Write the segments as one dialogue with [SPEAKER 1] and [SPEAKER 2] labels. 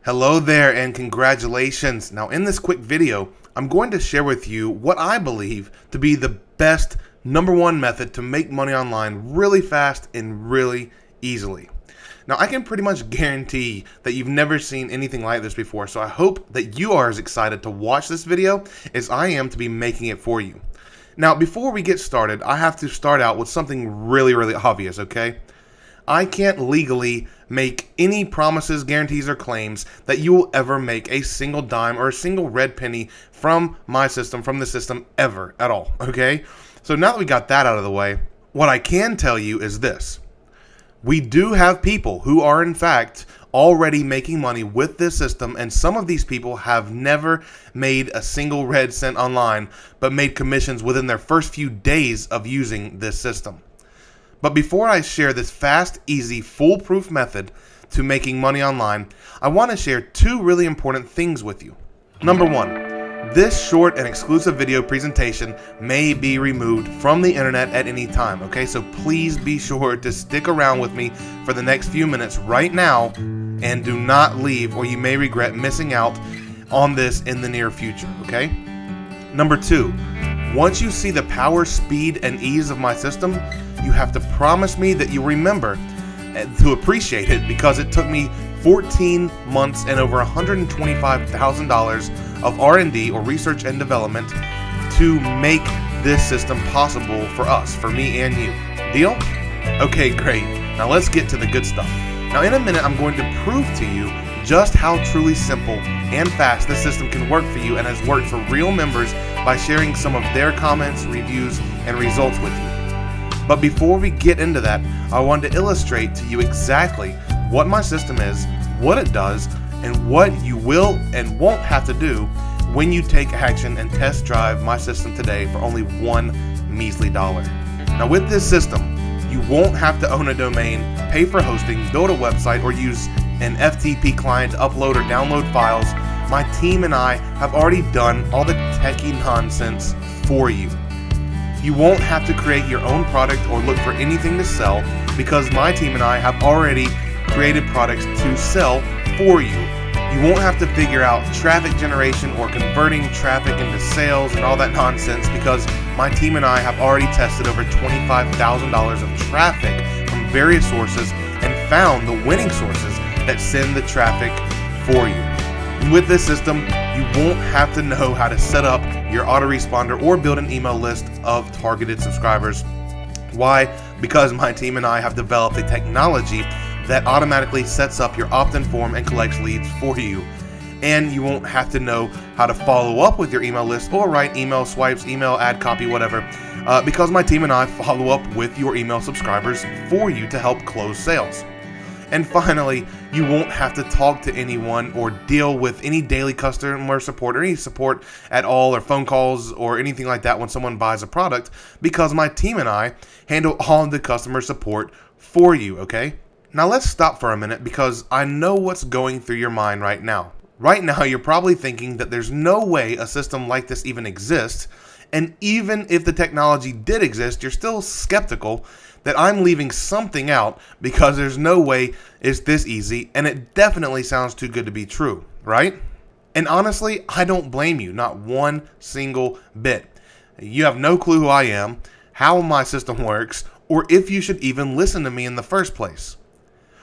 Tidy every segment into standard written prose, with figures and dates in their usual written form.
[SPEAKER 1] Hello there and congratulations. Now in this quick video, I'm going to share with you what I believe to be the best number one method to make money online really fast and really easily. Now I can pretty much guarantee that you've never seen anything like this before, so I hope that you are as excited to watch this video as I am to be making it for you. Now before we get started, I have to start out with something really obvious, okay? I can't legally make any promises, guarantees, or claims that you will ever make a single dime or a single red penny from my system, from the system, ever at all, okay? So now that we got that out of the way, what I can tell you is this. We do have people who are in fact already making money with this system, and some of these people have never made a single red cent online, but made commissions within their first few days of using this system. But before I share this fast, easy, foolproof method to making money online, I want to share two really important things with you. Number one, this short and exclusive video presentation may be removed from the internet at any time, okay? So please be sure to stick around with me for the next few minutes right now and do not leave, or you may regret missing out on this in the near future, okay? Number two, once you see the power, speed, and ease of my system, you have to promise me that you remember to appreciate it, because it took me 14 months and over $125,000 of R&D, or research and development, to make this system possible for us, for me and you. Deal? Okay, great. Now let's get to the good stuff. Now in a minute, I'm going to prove to you just how truly simple and fast this system can work for you, and has worked for real members by sharing some of their comments, reviews, and results with you. But before we get into that, I wanted to illustrate to you exactly what my system is, what it does, and what you will and won't have to do when you take action and test drive my system today for only $1 measly. Now with this system, you won't have to own a domain, pay for hosting, build a website, or use an FTP client to upload or download files. My team and I have already done all the techie nonsense for you. You won't have to create your own product or look for anything to sell, because my team and I have already created products to sell for you. You won't have to figure out traffic generation or converting traffic into sales and all that nonsense, because my team and I have already tested over $25,000 of traffic from various sources and found the winning sources that send the traffic for you. And with this system, you won't have to know how to set up your autoresponder or build an email list of targeted subscribers. Why? Because my team and I have developed a technology that automatically sets up your opt-in form and collects leads for you. And you won't have to know how to follow up with your email list or write email swipes, email ad copy, whatever, because my team and I follow up with your email subscribers for you to help close sales. And finally, you won't have to talk to anyone or deal with any daily customer support or any support at all, or phone calls or anything like that when someone buys a product, because my team and I handle all of the customer support for you, okay? Now let's stop for a minute, because I know what's going through your mind right now. Right now, you're probably thinking that there's no way a system like this even exists, and even if the technology did exist, you're still skeptical that I'm leaving something out, because there's no way it's this easy, and it definitely sounds too good to be true, right? And honestly, I don't blame you, not one single bit. You have no clue who I am, how my system works, or if you should even listen to me in the first place.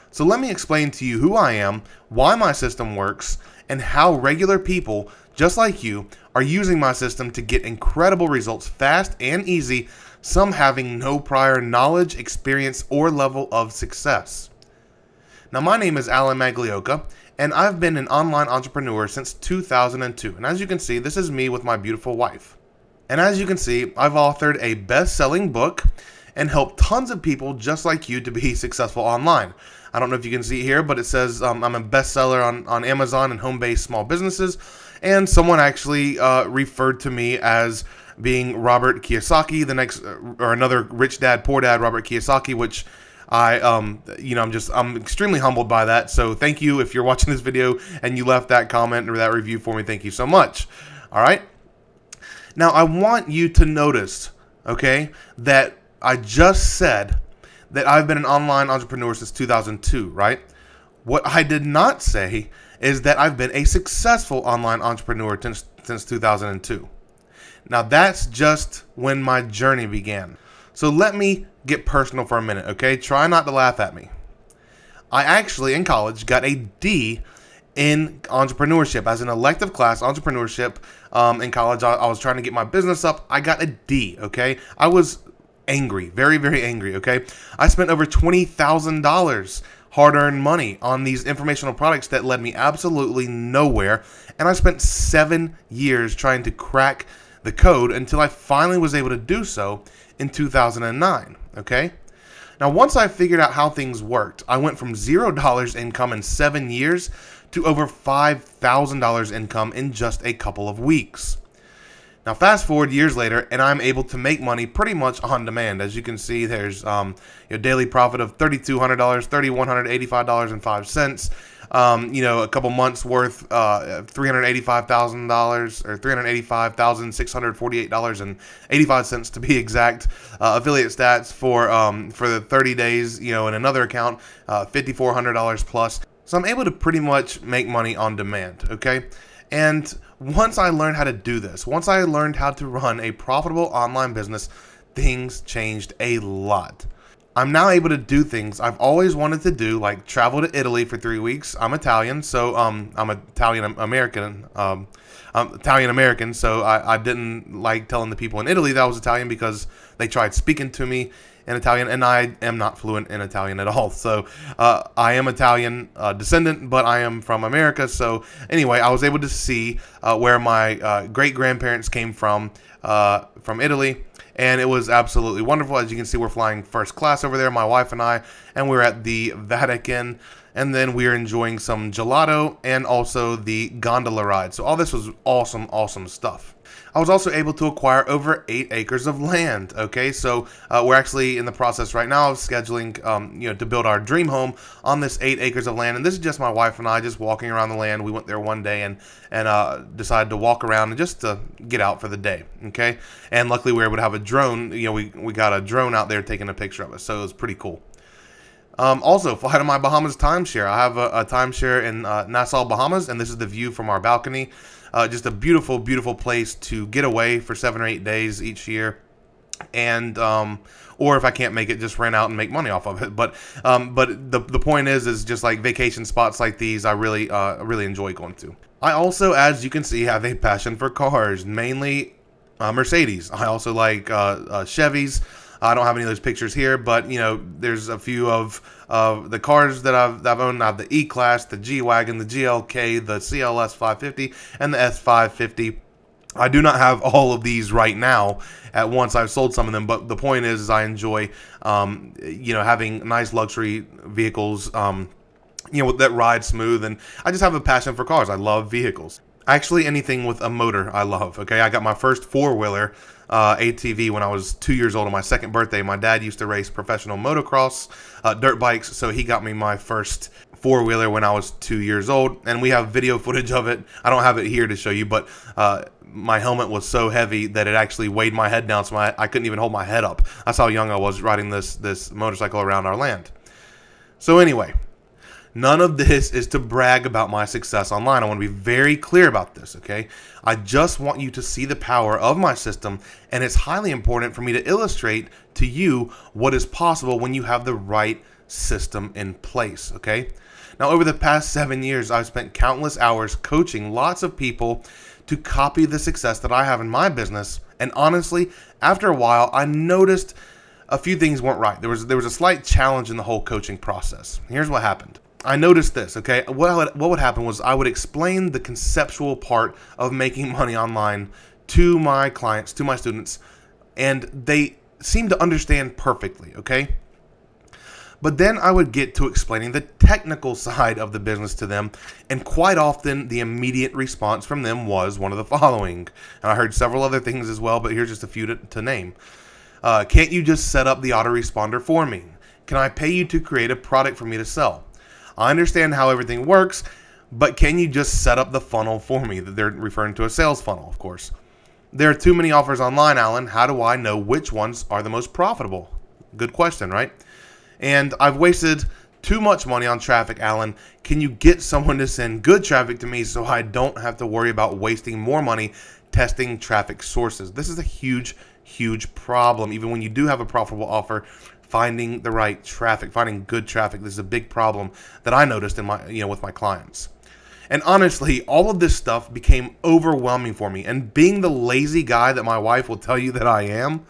[SPEAKER 1] So let me explain to you who I am, why my system works, and how regular people just like you are using my system to get incredible results fast and easy, some having no prior knowledge, experience, or level of success. Now my name is Alan Maglioka, and I've been an online entrepreneur since 2002. And as you can see, this is me with my beautiful wife. And as you can see, I've authored a best-selling book and helped tons of people just like you to be successful online. I don't know if you can see here, but it says I'm a bestseller on Amazon and home-based small businesses. And someone actually referred to me as being Robert Kiyosaki, the next or another rich dad, poor dad, Robert Kiyosaki, which I'm extremely humbled by that. So thank you if you're watching this video and you left that comment or that review for me. Thank you so much. All right. Now I want you to notice, okay, that I just said that I've been an online entrepreneur since 2002, right? What I did not say is that I've been a successful online entrepreneur since 2002. Now, that's just when my journey began. So let me get personal for a minute, okay? Try not to laugh at me. I actually, in college, got a D in entrepreneurship. As an elective class, entrepreneurship, in college, I was trying to get my business up. I got a D, okay? I was angry, very, very angry, okay? I spent over $20,000 hard-earned money on these informational products that led me absolutely nowhere, and I spent 7 years trying to crack the code until I finally was able to do so in 2009, okay? Now, once I figured out how things worked, I went from $0 income in 7 years to over $5,000 income in just a couple of weeks. Now, fast forward years later, and I'm able to make money pretty much on demand. As you can see, there's daily profit of $3,200, $3,185.05. A couple months worth, $385,000 or $385,648.85 to be exact. Affiliate stats for the 30 days, in another account, $5,400 plus. So I'm able to pretty much make money on demand. Okay. And once I learned how to do this, once I learned how to run a profitable online business, things changed a lot. I'm now able to do things I've always wanted to do, like travel to Italy for 3 weeks. I'm Italian, so I'm Italian American. So I didn't like telling the people in Italy that I was Italian because they tried speaking to me in Italian, and I am not fluent in Italian at all. So I am Italian descendant, but I am from America. So anyway, I was able to see where my great-grandparents came from Italy, and it was absolutely wonderful. As you can see, we're flying first class over there, my wife and I, and we're at the Vatican, and then we're enjoying some gelato and also the gondola ride. So all this was awesome, awesome stuff. I was also able to acquire over 8 acres of land. Okay, so we're actually in the process right now of scheduling, to build our dream home on this 8 acres of land. And this is just my wife and I just walking around the land. We went there one day and decided to walk around and just to get out for the day. Okay, and luckily we were able to have a drone. We got a drone out there taking a picture of us, so it was pretty cool. Also, fly to my Bahamas timeshare. I have a timeshare in Nassau, Bahamas, and this is the view from our balcony. Just a beautiful, beautiful place to get away for 7 or 8 days each year, and or if I can't make it, just rent out and make money off of it. But the point is just like vacation spots like these, I really enjoy going to. I also, as you can see, have a passion for cars, mainly Mercedes. I also like Chevys. I don't have any of those pictures here, but there's a few of the cars that I've owned. I have the E-Class, the G-Wagon, the GLK, the CLS 550, and the S550. I do not have all of these right now at once. I've sold some of them, but the point is I enjoy, having nice luxury vehicles, that ride smooth, and I just have a passion for cars. I love vehicles. Actually, anything with a motor, I love. Okay, I got my first 4-wheeler ATV when I was 2 years old on my second birthday. My dad used to race professional motocross dirt bikes, so he got me my first 4-wheeler when I was 2 years old, and we have video footage of it. I don't have it here to show you, but my helmet was so heavy that it actually weighed my head down, so I couldn't even hold my head up. That's how young I was riding this motorcycle around our land. So anyway, none of this is to brag about my success online. I want to be very clear about this, okay? I just want you to see the power of my system, and it's highly important for me to illustrate to you what is possible when you have the right system in place, okay? Now, over the past 7 years, I've spent countless hours coaching lots of people to copy the success that I have in my business, and honestly, after a while, I noticed a few things weren't right. There was a slight challenge in the whole coaching process. Here's what happened. I noticed this, okay? What would happen was I would explain the conceptual part of making money online to my clients, to my students, and they seemed to understand perfectly, okay? But then I would get to explaining the technical side of the business to them, and quite often the immediate response from them was one of the following. And I heard several other things as well, but here's just a few to name. Can't you just set up the autoresponder for me? Can I pay you to create a product for me to sell? I understand how everything works, but can you just set up the funnel for me? They're referring to a sales funnel, of course. There are too many offers online, Alan. How do I know which ones are the most profitable? Good question, right? And I've wasted too much money on traffic, Alan. Can you get someone to send good traffic to me so I don't have to worry about wasting more money testing traffic sources? This is a huge problem. Even when you do have a profitable offer, finding the right traffic, finding good traffic, this is a big problem that I noticed in my, with my clients. And honestly, all of this stuff became overwhelming for me. And being the lazy guy that my wife will tell you that I am,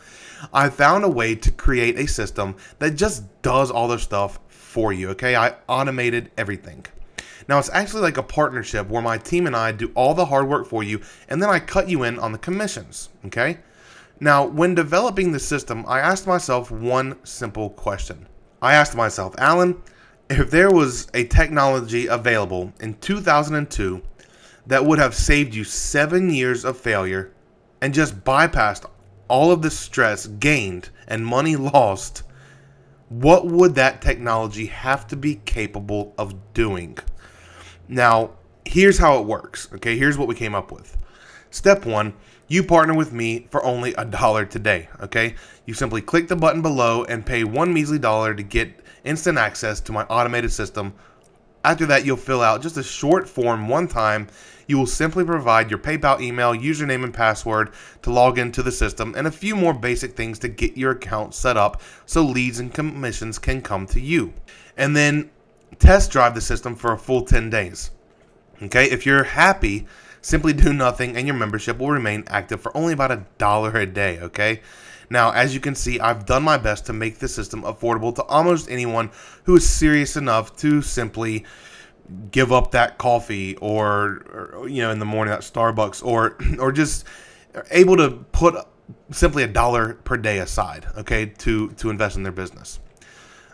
[SPEAKER 1] I found a way to create a system that just does all the stuff for you, okay? I automated everything. Now, it's actually like a partnership where my team and I do all the hard work for you, and then I cut you in on the commissions, okay? Now, when developing the system, I asked myself one simple question. I asked myself, Alan, if there was a technology available in 2002 that would have saved you 7 years of failure and just bypassed all of the stress gained and money lost, what would that technology have to be capable of doing? Now, here's how it works. Okay, here's what we came up with. Step 1, you partner with me for only $1 today. Okay, you simply click the button below and pay one measly dollar to get instant access to my automated system. After that, you'll fill out just a short form one time. You will simply provide your PayPal email, username, and password to log into the system, and a few more basic things to get your account set up so leads and commissions can come to you. And then test drive the system for a full 10 days. Okay, if you're happy, simply do nothing and your membership will remain active for only about $1 a day, okay? Now, as you can see, I've done my best to make the system affordable to almost anyone who is serious enough to simply give up that coffee or in the morning at Starbucks or just able to put simply $1 per day aside, okay, to invest in their business.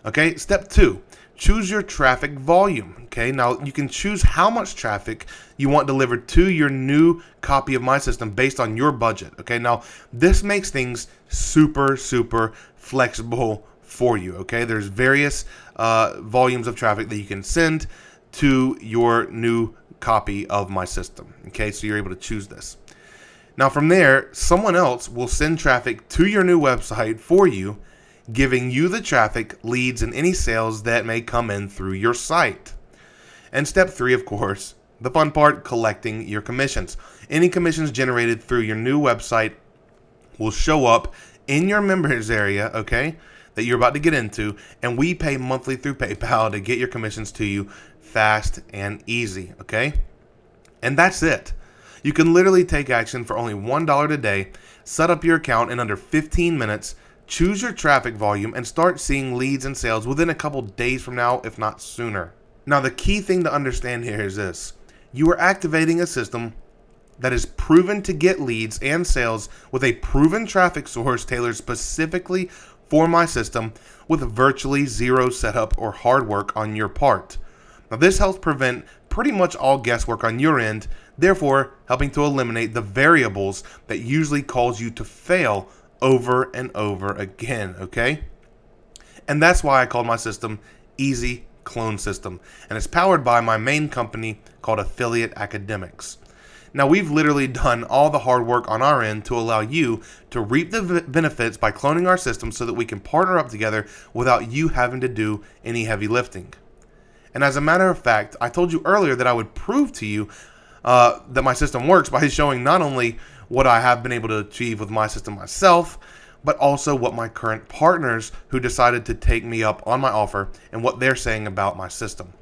[SPEAKER 1] Okay, step 2. Choose your traffic volume. Okay, now you can choose how much traffic you want delivered to your new copy of my system based on your budget. Okay, now this makes things super flexible for you. Okay, there's various volumes of traffic that you can send to your new copy of my system. Okay, so you're able to choose this. Now from there, someone else will send traffic to your new website for you, giving you the traffic, leads, and any sales that may come in through your site. And step 3, of course, the fun part, collecting your commissions. Any commissions generated through your new website will show up in your members area, okay, that you're about to get into, and we pay monthly through PayPal to get your commissions to you fast and easy, okay? And that's it. You can literally take action for only $1 a day, set up your account in under 15 minutes, choose your traffic volume, and start seeing leads and sales within a couple days from now, if not sooner. Now, the key thing to understand here is this. You are activating a system that is proven to get leads and sales with a proven traffic source tailored specifically for my system with virtually zero setup or hard work on your part. Now, this helps prevent pretty much all guesswork on your end, therefore helping to eliminate the variables that usually cause you to fail over and over again, okay? And that's why I called my system Easy Clone System, and it's powered by my main company called Affiliate Academics. Now, we've literally done all the hard work on our end to allow you to reap the benefits by cloning our system so that we can partner up together without you having to do any heavy lifting. And as a matter of fact, I told you earlier that I would prove to you that my system works by showing not only what I have been able to achieve with my system myself, but also what my current partners who decided to take me up on my offer and what they're saying about my system.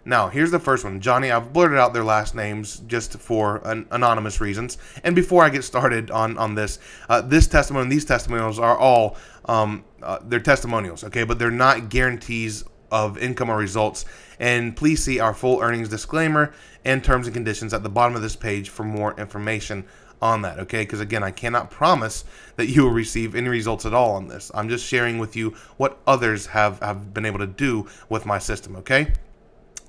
[SPEAKER 1] Now, here's the first one. Johnny, I've blurted out their last names just for anonymous reasons. And before I get started on this, these testimonials are all, they're testimonials, okay? But they're not guarantees of income or results. And please see our full earnings disclaimer and terms and conditions at the bottom of this page for more information on that, okay? Because again, I cannot promise that you will receive any results at all on this. I'm just sharing with you what others have been able to do with my system, okay?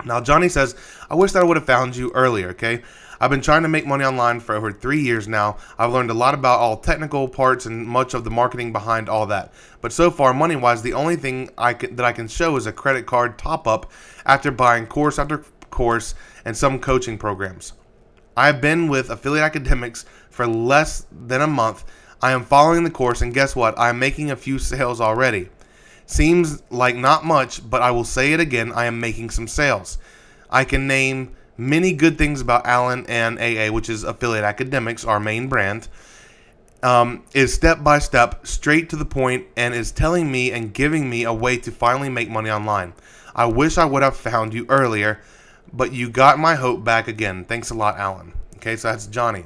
[SPEAKER 1] Now, Johnny says, I wish that I would have found you earlier, okay? I've been trying to make money online for over 3 years now. I've learned a lot about all technical parts and much of the marketing behind all that. But so far, money-wise, the only thing that I can show is a credit card top-up after buying course after course and some coaching programs. I have been with Affiliate Academics for less than a month. I am following the course, and guess what? I am making a few sales already. Seems like not much, but I will say it again, I am making some sales. I can name many good things about Alan and AA, which is Affiliate Academics, our main brand. Is step by step, straight to the point, and is telling me and giving me a way to finally make money online. I wish I would have found you earlier, but you got my hope back again. Thanks a lot, Alan. Okay, so that's Johnny.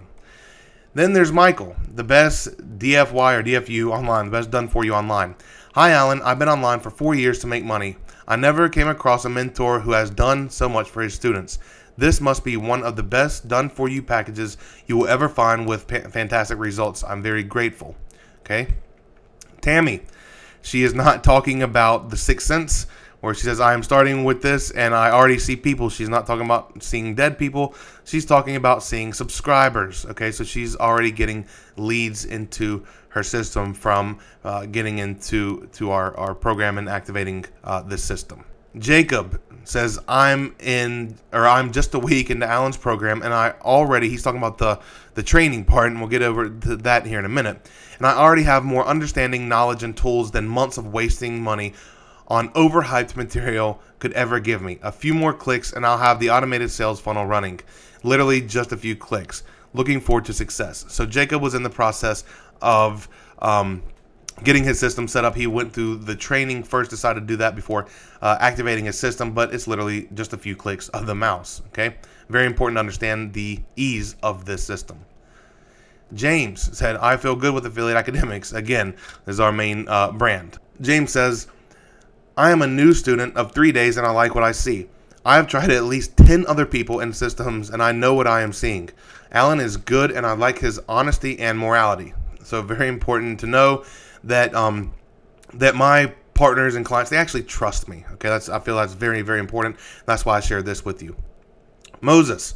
[SPEAKER 1] Then there's Michael, the best DFY or DFU online, the best done for you online. Hi, Alan. I've been online for 4 years to make money. I never came across a mentor who has done so much for his students. This must be one of the best done for you packages you will ever find with fantastic results. I'm very grateful. Okay. Tammy, she is not talking about the Sixth Sense, where she says, I am starting with this and I already see people. She's not talking about seeing dead people. She's talking about seeing subscribers. Okay, so she's already getting leads into her system from getting into our program and activating this system. Jacob says, I'm just a week into Alan's program, and he's talking about the training part, and we'll get over to that here in a minute. And I already have more understanding, knowledge, and tools than months of wasting money on overhyped material could ever give me. A few more clicks and I'll have the automated sales funnel running. Literally just a few clicks. Looking forward to success. So Jacob was in the process of getting his system set up. He went through the training first, decided to do that before activating his system, but it's literally just a few clicks of the mouse. Okay, very important to understand the ease of this system. James said, I feel good with Affiliate Academics. Again, this is our main brand. James says, I am a new student of 3 days and I like what I see. I have tried at least 10 other people and systems and I know what I am seeing. Alan is good and I like his honesty and morality. So very important to know that that my partners and clients, they actually trust me. Okay, I feel that's very, very important. That's why I share this with you. Moses,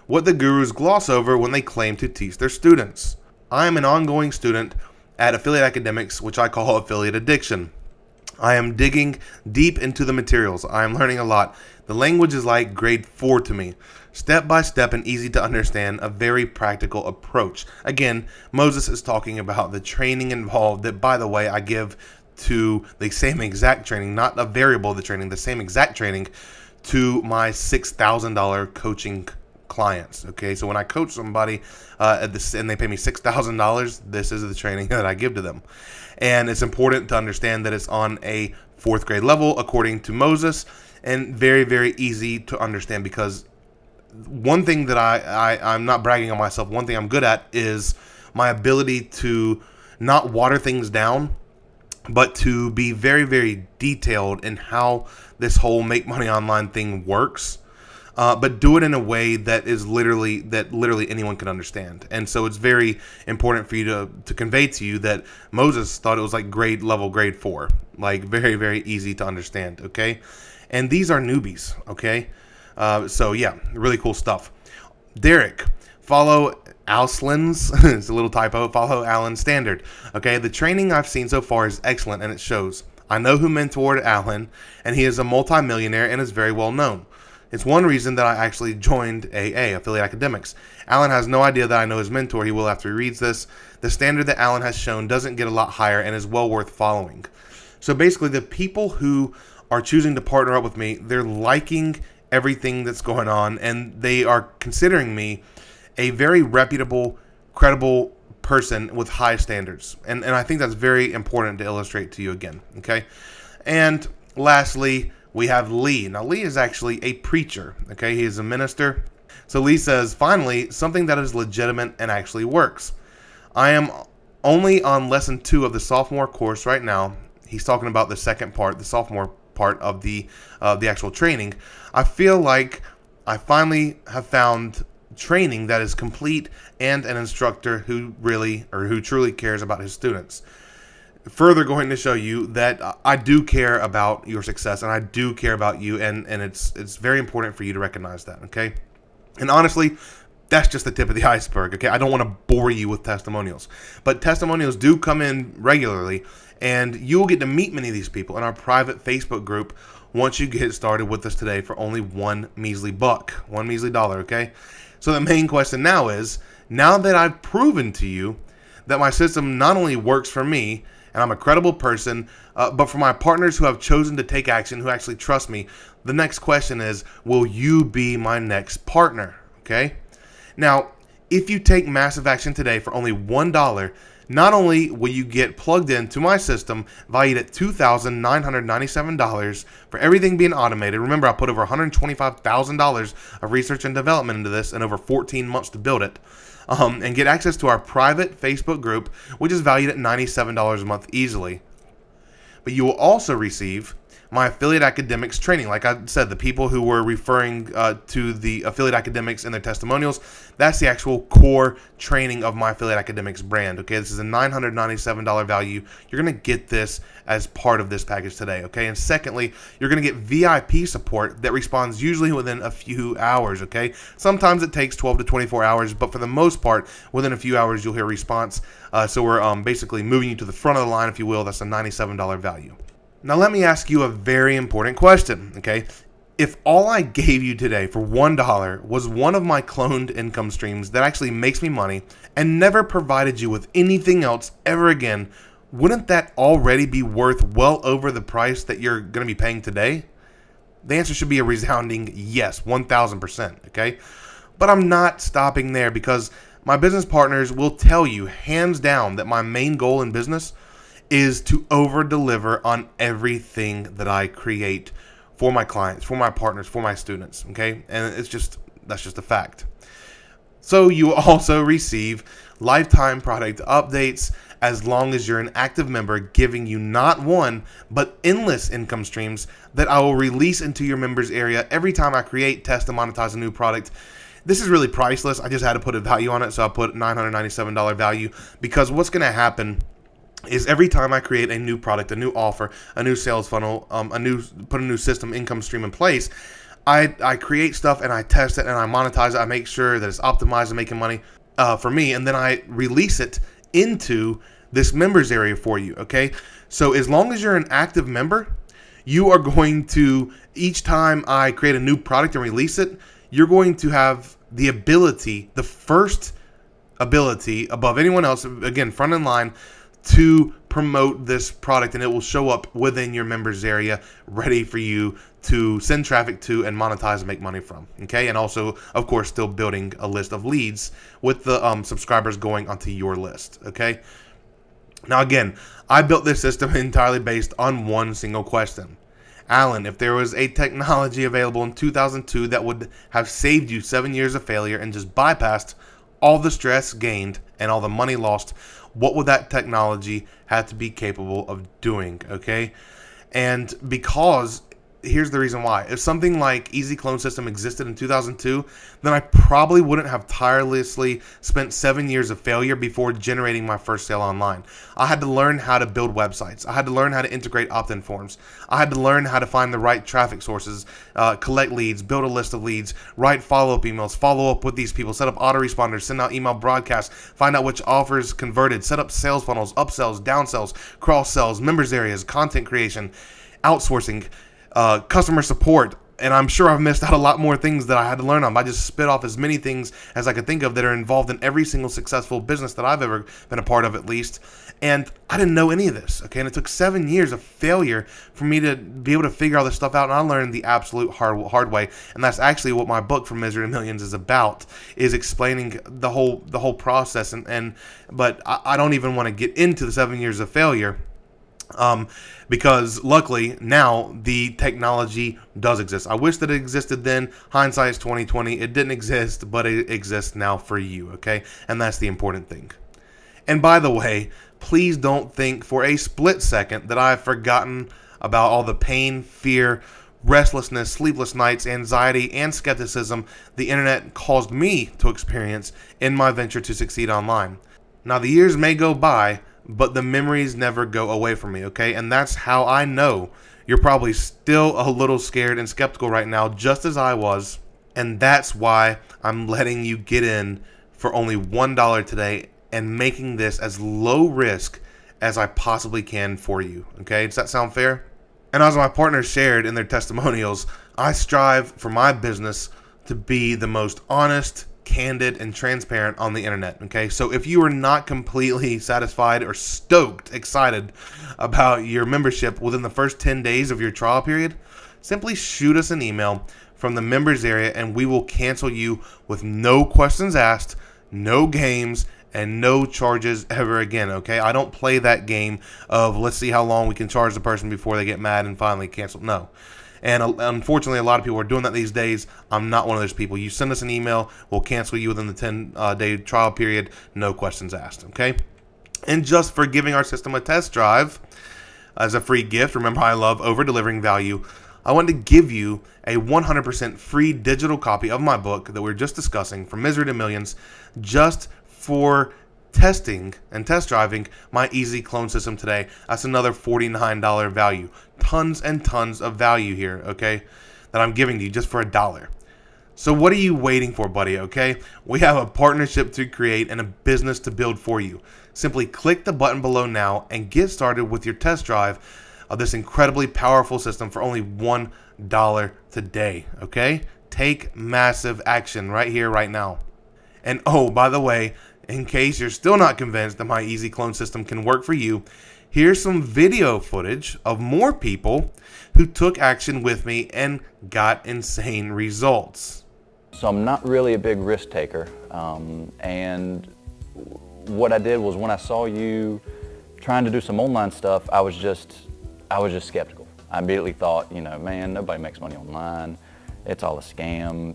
[SPEAKER 1] what the gurus gloss over when they claim to teach their students. I am an ongoing student at Affiliate Academics, which I call Affiliate Addiction. I am digging deep into the materials. I am learning a lot. The language is like grade 4 to me. Step by step and easy to understand, a very practical approach. Again, Moses is talking about the training involved that, by the way, I give to the same exact training, not a variable of the training, the same exact training to my $6,000 coaching clients. Okay, so when I coach somebody and they pay me $6,000, this is the training that I give to them. And it's important to understand that it's on a 4th grade level, according to Moses, and very, very easy to understand, because one thing that I'm not bragging on myself, one thing I'm good at is my ability to not water things down, but to be very, very detailed in how this whole make money online thing works. But do it in a way that literally anyone can understand. And so it's very important for you to convey to you that Moses thought it was like grade 4, like very, very easy to understand. Okay. And these are newbies. Okay. So yeah, really cool stuff. Derek, follow Alslin's, it's a little typo, follow Alan's standard. Okay. The training I've seen so far is excellent and it shows. I know who mentored Alan, and he is a multimillionaire and is very well known. It's one reason that I actually joined AA, Affiliate Academics. Alan has no idea that I know his mentor. He will after he reads this. The standard that Alan has shown doesn't get a lot higher and is well worth following. So basically, the people who are choosing to partner up with me, they're liking everything that's going on, and they are considering me a very reputable, credible person with high standards. And I think that's very important to illustrate to you again, okay? And lastly, we have Lee. Now, Lee is actually a preacher, okay? He is a minister. So Lee says, finally, something that is legitimate and actually works. I am only on lesson 2 of the sophomore course right now. He's talking about the second part, the sophomore part of the actual training. I feel like I finally have found training that is complete and an instructor who truly cares about his students. Further going to show you that I do care about your success and I do care about you, and it's very important for you to recognize that, okay? And honestly, that's just the tip of the iceberg, okay? I don't want to bore you with testimonials, but testimonials do come in regularly, and you will get to meet many of these people in our private Facebook group once you get started with us today for only $1 measly dollar, okay? So the main question now is, now that I've proven to you that my system not only works for me, and and I'm a credible person. But for my partners who have chosen to take action, who actually trust me, the next question is, will you be my next partner? Okay? Now, if you take massive action today for only $1, not only will you get plugged into my system valued at $2,997 for everything being automated. Remember, I put over $125,000 of research and development into this and over 14 months to build it. And get access to our private Facebook group, which is valued at $97 a month easily. But you will also receive my affiliate academics training. Like I said, the people who were referring to the affiliate academics in their testimonials, that's the actual core training of my affiliate academics brand. Okay, this is a $997 value. You're going to get this as part of this package today. Okay, and secondly, you're going to get VIP support that responds usually within a few hours. Okay, sometimes it takes 12 to 24 hours, but for the most part, within a few hours, you'll hear a response. So we're basically moving you to the front of the line, if you will. That's a $97 value. Now let me ask you a very important question, okay? If all I gave you today for $1 was one of my cloned income streams that actually makes me money and never provided you with anything else ever again, wouldn't that already be worth well over the price that you're going to be paying today? The answer should be a resounding yes, 1,000%, okay? But I'm not stopping there, because my business partners will tell you hands down that my main goal in business is to over-deliver on everything that I create for my clients, for my partners, for my students, okay? And that's just a fact. So you also receive lifetime product updates as long as you're an active member, giving you not one, but endless income streams that I will release into your members area every time I create, test, and monetize a new product. This is really priceless. I just had to put a value on it, so I put $997 value, because what's going to happen is every time I create a new product, a new offer, a new sales funnel, put a new system, income stream in place, I create stuff and I test it and I monetize it. I make sure that it's optimized and making money for me, and then I release it into this members area for you, okay? So as long as you're an active member, you are going to, each time I create a new product and release it, you're going to have the ability, the first ability above anyone else, again, front in line, to promote this product, and it will show up within your members area ready for you to send traffic to and monetize and make money from. Okay, and also, of course, still building a list of leads with the subscribers going onto your list. Okay, now again, I built this system entirely based on one single question. Alan, if there was a technology available in 2002 that would have saved you 7 years of failure and just bypassed all the stress gained and all the money lost, what would that technology have to be capable of doing? Okay, and because here's the reason why. If something like Easy Clone System existed in 2002, then I probably wouldn't have tirelessly spent 7 years of failure before generating my first sale online. I had to learn how to build websites. I had to learn how to integrate opt-in forms. I had to learn how to find the right traffic sources, collect leads, build a list of leads, write follow-up emails, follow up with these people, set up autoresponders, send out email broadcasts, find out which offers converted, set up sales funnels, upsells, downsells, cross-sells, members areas, content creation, outsourcing, customer support, and I'm sure I've missed out a lot more things that I had to learn on. I just spit off as many things as I could think of that are involved in every single successful business that I've ever been a part of, at least. And I didn't know any of this, okay? And it took 7 years of failure for me to be able to figure all this stuff out, and I learned the absolute hard way. And that's actually what my book, From Misery to Millions, is about, is explaining the whole process. But I don't even want to get into the 7 years of failure. Because luckily now the technology does exist. I wish that it existed then. Hindsight is 2020. It didn't exist, but it exists now for you, okay? And that's the important thing. And by the way, please don't think for a split second that I've forgotten about all the pain, fear, restlessness, sleepless nights, anxiety, and skepticism the internet caused me to experience in my venture to succeed online. Now, the years may go by, but the memories never go away from me, okay? And that's how I know you're probably still a little scared and skeptical right now, just as I was. And that's why I'm letting you get in for only $1 today and making this as low risk as I possibly can for you, okay? Does that sound fair? And as my partners shared in their testimonials, I strive for my business to be the most honest, candid, and transparent on the internet. Okay, so if you are not completely satisfied or stoked, excited about your membership within the first 10 days of your trial period, simply shoot us an email from the members area and we will cancel you with no questions asked, no games, and no charges ever again. Okay, I don't play that game of let's see how long we can charge the person before they get mad and finally cancel. No. And unfortunately, a lot of people are doing that these days. I'm not one of those people. You send us an email, we'll cancel you within the 10-day trial period, no questions asked, okay? And just for giving our system a test drive as a free gift, remember I love over-delivering value, I want to give you a 100% free digital copy of my book that we were just discussing, From Misery to Millions, just for testing and test driving my Easy Clone system today. That's another $49 value. Tons and tons of value here, okay, that I'm giving to you just for $1. So what are you waiting for, buddy, okay? We have a partnership to create and a business to build for you. Simply click the button below now and get started with your test drive of this incredibly powerful system for only $1 today, okay? Take massive action right here, right now. And oh, by the way, in case you're still not convinced that my Easy Clone system can work for you, here's some video footage of more people who took action with me and got insane results.
[SPEAKER 2] So I'm not really a big risk taker, and what I did was when I saw you trying to do some online stuff, I was just skeptical. I immediately thought, man, nobody makes money online. It's all a scam.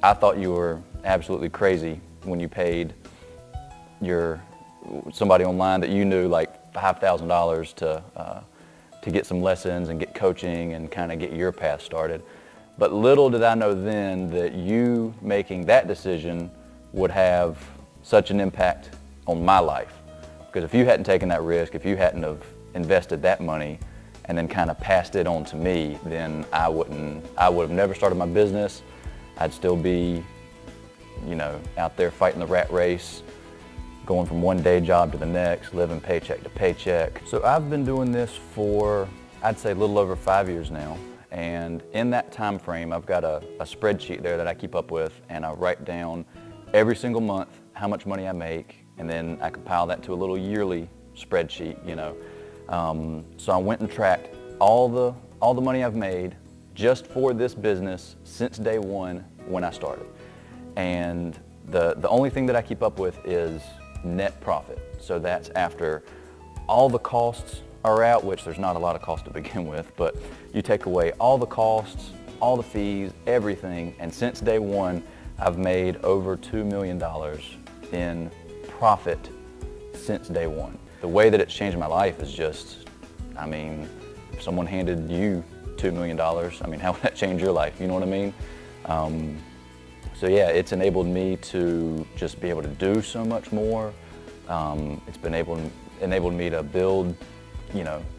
[SPEAKER 2] I thought you were absolutely crazy when you paid somebody online that you knew like $5,000 to get some lessons and get coaching and kind of get your path started. But little did I know then that you making that decision would have such an impact on my life. Because if you hadn't taken that risk, if you hadn't have invested that money and then kind of passed it on to me, then I would have never started my business. I'd still be out there fighting the rat race, going from one day job to the next, living paycheck to paycheck. So I've been doing this for, I'd say, a little over 5 years now. And in that time frame, I've got a spreadsheet there that I keep up with, and I write down every single month how much money I make, and then I compile that to a little yearly spreadsheet, So I went and tracked all the money I've made just for this business since day one when I started. And the only thing that I keep up with is net profit. So that's after all the costs are out, which there's not a lot of cost to begin with, but you take away all the costs, all the fees, everything, and since day one, I've made over $2 million in profit since day one. The way that it's changed my life is just, if someone handed you $2 million, how would that change your life? You know what I mean? So yeah, it's enabled me to just be able to do so much more. It's been enabled me to build,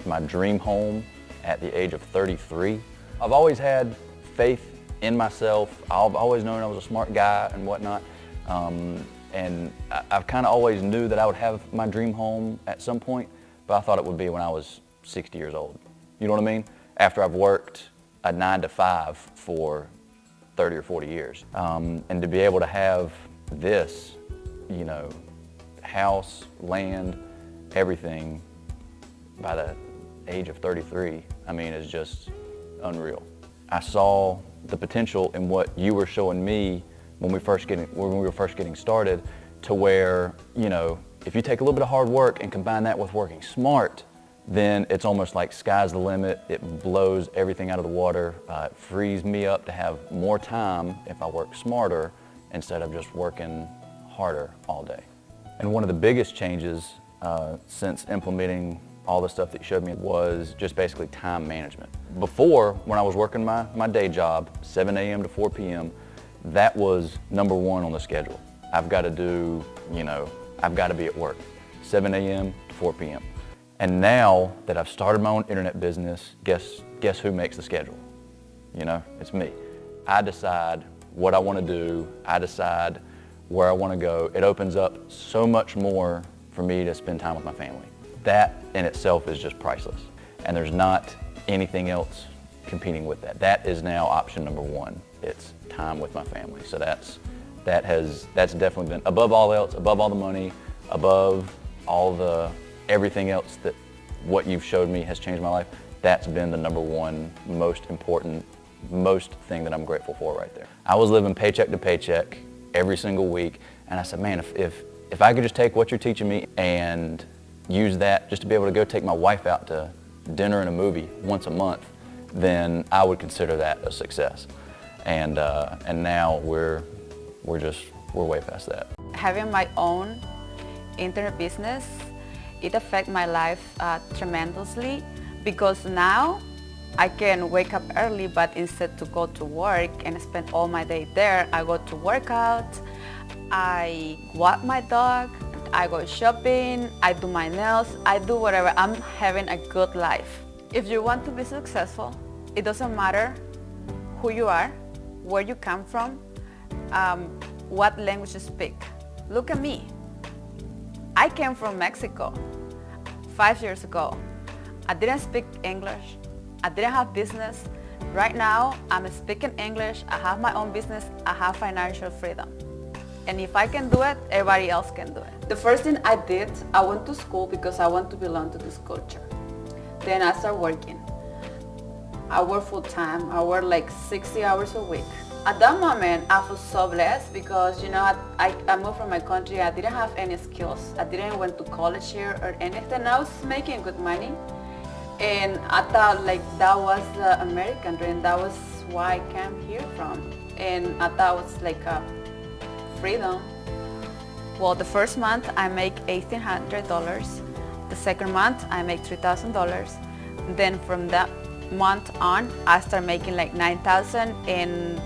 [SPEAKER 2] my dream home at the age of 33. I've always had faith in myself. I've always known I was a smart guy and whatnot. And I've kind of always knew that I would have my dream home at some point, but I thought it would be when I was 60 years old. You know what I mean? After I've worked a 9-to-5 for 30 or 40 years. And to be able to have this, house, land, everything by the age of 33, is just unreal. I saw the potential in what you were showing me when we were first getting started, to where, if you take a little bit of hard work and combine that with working smart, then it's almost like sky's the limit. It blows everything out of the water. It frees me up to have more time if I work smarter instead of just working harder all day. And one of the biggest changes since implementing all the stuff that you showed me was just basically time management. Before, when I was working my day job, 7 a.m. to 4 p.m., that was number one on the schedule. I've got to do, I've got to be at work, 7 a.m. to 4 p.m. And now that I've started my own internet business, guess who makes the schedule? It's me. I decide what I want to do. I decide where I want to go. It opens up so much more for me to spend time with my family. That in itself is just priceless. And there's not anything else competing with that. That is now option number one. It's time with my family. So that's that's definitely been above all else, above all the money, above all the everything else that what you've showed me has changed my life. That's been the number one most important, most thing that I'm grateful for right there. I was living paycheck to paycheck every single week, and I said, man, if I could just take what you're teaching me and use that just to be able to go take my wife out to dinner and a movie once a month, then I would consider that a success. And now we're way past that.
[SPEAKER 3] Having my own internet business, it affects my life tremendously, because now I can wake up early, but instead to go to work and spend all my day there, I go to work out, I walk my dog, I go shopping, I do my nails, I do whatever. I'm having a good life. If you want to be successful, it doesn't matter who you are, where you come from, what language you speak. Look at me. I came from Mexico 5 years ago. I didn't speak English. I didn't have business. Right now, I'm speaking English. I have my own business. I have financial freedom. And if I can do it, everybody else can do it. The first thing I did, I went to school because I want to belong to this culture. Then I started working. I work full time. I work like 60 hours a week. At that moment, I was so blessed because, I moved from my country. I didn't have any skills. I didn't went to college here or anything. I was making good money. And I thought like that was the American dream. That was why I came here from. And I thought it was like a freedom. Well, the first month I make $1,800. The second month I make $3,000. Then from that month on, I start making like $9,000, and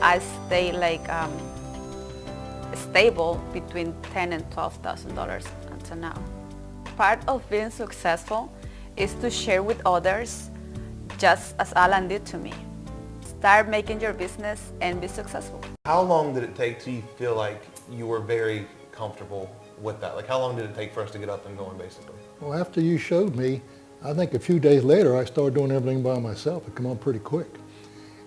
[SPEAKER 3] I stay like stable between $10,000 and $12,000 until now. Part of being successful is to share with others, just as Alan did to me. Start making your business and be successful.
[SPEAKER 1] How long did it take till you feel like you were very comfortable with that? Like, how long did it take for us to get up and going, basically?
[SPEAKER 4] Well, after you showed me, I think a few days later, I started doing everything by myself. It came on pretty quick,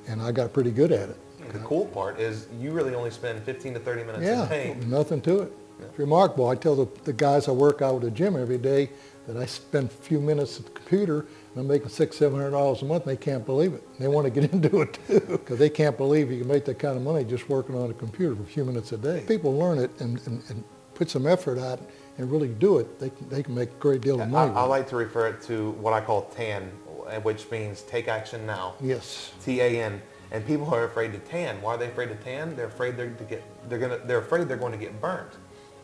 [SPEAKER 4] and I got pretty good at it.
[SPEAKER 1] The cool part is you really only spend 15 to 30 minutes a day.
[SPEAKER 4] Yeah, nothing to it. Yeah. It's remarkable. I tell the guys I work out at the gym every day that I spend a few minutes at the computer, and I'm making $600-700 a month, and they can't believe it. They want to get into it too, because they can't believe you can make that kind of money just working on a computer for a few minutes a day. People learn it and put some effort out and really do it, they can make a great deal of money.
[SPEAKER 1] I like to refer it to what I call TAN, which means take action now.
[SPEAKER 4] Yes.
[SPEAKER 1] TAN. And people are afraid to tan. Why are they afraid to tan? They're afraid they're afraid they're going to get burnt.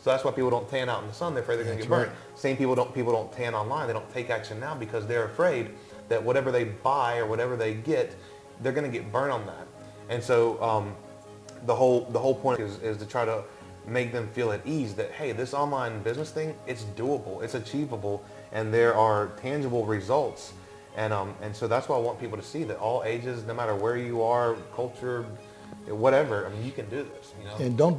[SPEAKER 1] So that's why people don't tan out in the sun. They're afraid they're going to get burnt.
[SPEAKER 4] Right.
[SPEAKER 1] Same people don't tan online. They don't take action now because they're afraid that whatever they buy or whatever they get, they're going to get burnt on that. And so the whole point is to try to make them feel at ease that, hey, this online business thing, it's doable, it's achievable, and there are tangible results. And so that's why I want people to see that all ages, no matter where you are, culture, whatever, I mean, you can do this.
[SPEAKER 4] And don't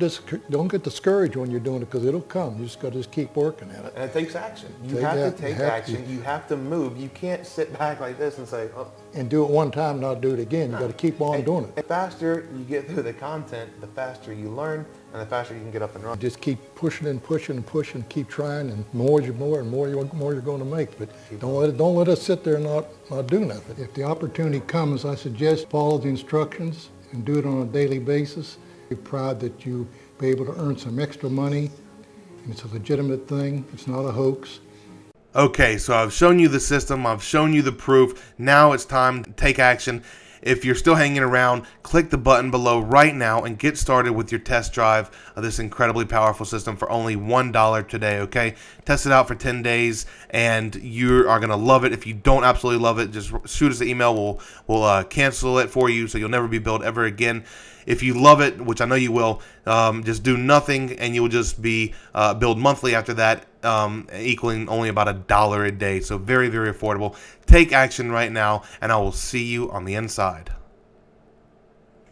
[SPEAKER 4] get discouraged when you're doing it, because it'll come. You just got to keep working at it.
[SPEAKER 1] And it takes action. You have to take action. You have to move. You can't sit back like this and say, oh.
[SPEAKER 4] And do it one time, not do it again. You got to keep on doing it.
[SPEAKER 1] The faster you get through the content, the faster you learn, and the faster you can get up and run.
[SPEAKER 4] Just keep pushing and pushing and pushing, keep trying, and more you're going to make. But don't let us sit there and not do nothing. If the opportunity comes, I suggest follow the instructions and do it on a daily basis. Be proud that you be able to earn some extra money, and it's a legitimate thing. It's not a hoax.
[SPEAKER 1] Okay, so I've shown you the system, I've shown you the proof. Now it's time to take action. If you're still hanging around, click the button below right now and get started with your test drive of this incredibly powerful system for only $1 today, okay? Test it out for 10 days and you are going to love it. If you don't absolutely love it, just shoot us an email. We'll cancel it for you so you'll never be billed ever again. If you love it, which I know you will, just do nothing and you will just be billed monthly after that, equaling only about $1 a day. So very, very affordable. Take action right now, and I will see you on the inside.